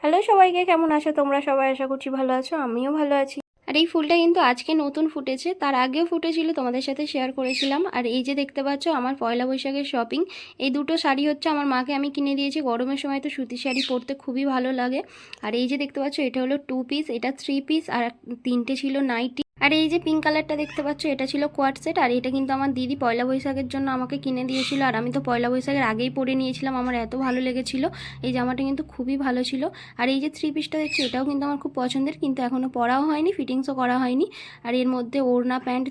Hello সবাইকে, কেমন আছো তোমরা সবাই? আশা করছি ভালো আছো, আমিও ভালো আছি। আর এই ফুলটা কিন্তু আজকে নতুন ফুটেছে, তার আগেও ফুটেছিল, তোমাদের সাথে শেয়ার করেছিলাম। আর এই যে দেখতে পাচ্ছ আমার পয়লা বৈশাখের শপিং, এই দুটো শাড়ি হচ্ছে আমার মাকে আমি কিনে দিয়েছি। গরমের সময় তো সুতির শাড়ি পরতে খুবই ভালো লাগে। আর এই যে দেখতে পাচ্ছ এটা হলো 2 পিস, এটা 3 পিস, আর তিনটে ছিল নাইটি। আর এই যে পিঙ্ক কালারটা দেখতে পাচ্ছ এটা ছিল কোয়াড সেট। আর এটা কিন্তু আমার দিদি পয়লা বৈশাখের জন্য আমাকে কিনে দিয়েছিল, আর আমি তো পয়লা বৈশাখের আগেই পরে নিয়েছিলাম, আমার এত ভালো লেগেছিল। এই জামাটা কিন্তু খুবই ভালো ছিল। আর এই যে 3 পিসটা দেখছি এটাও কিন্তু আমার খুব পছন্দের, কিন্তু এখনও পরাও হয়নি, ফিটিংসও করা হয়নি। আর এর মধ্যে ওড়না প্যান্ট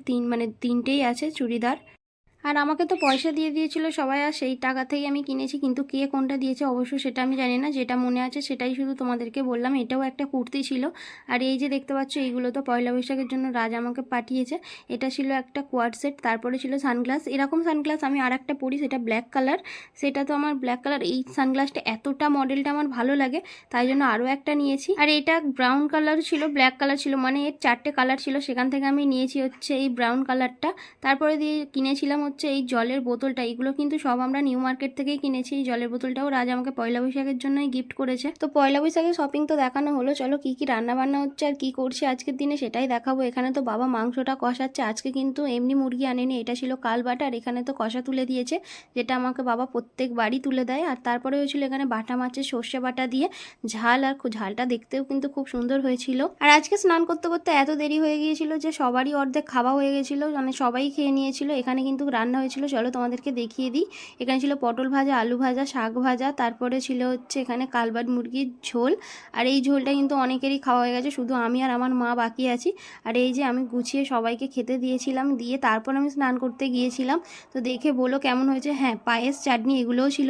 তিনটেই আছে, চুড়িদার। আর আমাকে তো পয়সা দিয়ে দিয়েছিল সবাই, আর সেই টাকাতেই আমি কিনেছি, কিন্তু কে কোনটা দিয়েছে অবশ্য সেটা আমি জানি না। যেটা মনে আছে সেটাই শুধু তোমাদেরকে বললাম। এটাও একটা কুর্তি ছিল। আর এই যে দেখতে পাচ্ছ এইগুলো তো পয়লা বৈশাখের জন্য রাজ আমাকে পাঠিয়েছে। এটা ছিল একটা কোয়াড সেট, তারপরে ছিল সানগ্লাস। এরকম সানগ্লাস আমি আর একটা পরি, সেটা ব্ল্যাক কালার। সেটা তো আমার ব্ল্যাক কালার, এই সানগ্লাসটা এতটা মডেলটা আমার ভালো লাগে, তাই জন্য আরও একটা নিয়েছি। আর এটা ব্রাউন কালার ছিল, ব্ল্যাক কালার ছিল, মানে এর 4টে কালার ছিল, সেখান থেকে আমি নিয়েছি হচ্ছে এই ব্রাউন কালারটা। তারপরে দিয়ে কিনেছিলাম হচ্ছে এই জলের বোতলটা। এগুলো কিন্তু সব আমরা নিউ মার্কেট থেকেই কিনেছি। এই জলের বোতলটাও রাজ আমাকে পয়লা বৈশাখের জন্যই গিফট করেছে। তো পয়লা বৈশাখের শপিং তো দেখানো হলো, চলো কি কি রান্না বান্না হচ্ছে আর কি করছি আজকের দিনে সেটাই দেখাবো। এখানে তো বাবা মাংসটা কষাচ্ছে, আজকে কিন্তু এমনি মুরগি আনেনি, এটা ছিল কাল বাটা। আর এখানে তো কষা তুলে দিয়েছে, যেটা আমাকে বাবা প্রত্যেকবারই তুলে দেয়। আর তারপরে হয়েছিল এখানে বাটা মাছের সর্ষে বাটা দিয়ে ঝাল, আর ঝালটা দেখতেও কিন্তু খুব সুন্দর হয়েছিল। আর আজকে স্নান করতে করতে এত দেরি হয়ে গিয়েছিল যে সবারই অর্ধেক খাওয়া হয়ে গেছিলো, মানে সবাই খেয়ে নিয়েছিল। এখানে কিন্তু রান্না হয়েছিল, চলো তোমাদেরকে দেখিয়ে দিই। এখানে ছিল পটল ভাজা, আলু ভাজা, শাক ভাজা, তারপরে ছিল হচ্ছে এখানে কালবাট মুরগির ঝোল। আর এই ঝোলটা কিন্তু অনেকেরই খাওয়া হয়ে গেছে, শুধু আমি আর আমার মা বাকি আছি। আর এই যে আমি গুছিয়ে সবাইকে খেতে দিয়েছিলাম, দিয়ে তারপর আমি স্নান করতে গিয়েছিলাম। তো দেখে বলো কেমন হয়েছে। হ্যাঁ, পায়েস, চাটনি এগুলোও ছিল।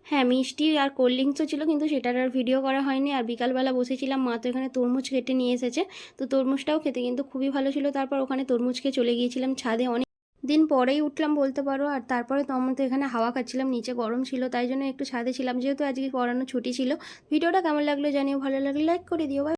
হ্যাঁ, মিষ্টি আর কোল্ড ড্রিঙ্কসও ছিল, কিন্তু সেটার আর ভিডিও করা হয়নি। আর বিকালবেলা বসেছিলাম, মা তো এখানে তরমুজ কেটে নিয়ে এসেছে, তো তরমুজটাও খেতে কিন্তু খুবই ভালো ছিল। তারপর ওখানে তরমুজ খেয়ে চলে গিয়েছিলাম ছাদে, অনেক দিন পরেই উঠলাম বলতে পারো। আর তারপরে তো আমরা তো এখানে হাওয়া খাচ্ছিলাম, নিচে গরম ছিল, তাই জন্য একটু ছাদে ছিলাম, যেহেতু আজকে পড়ানো ছুটি ছিল। ভিডিওটা কেমন লাগলো জানিও, ভালো লাগলে লাইক করে দিও।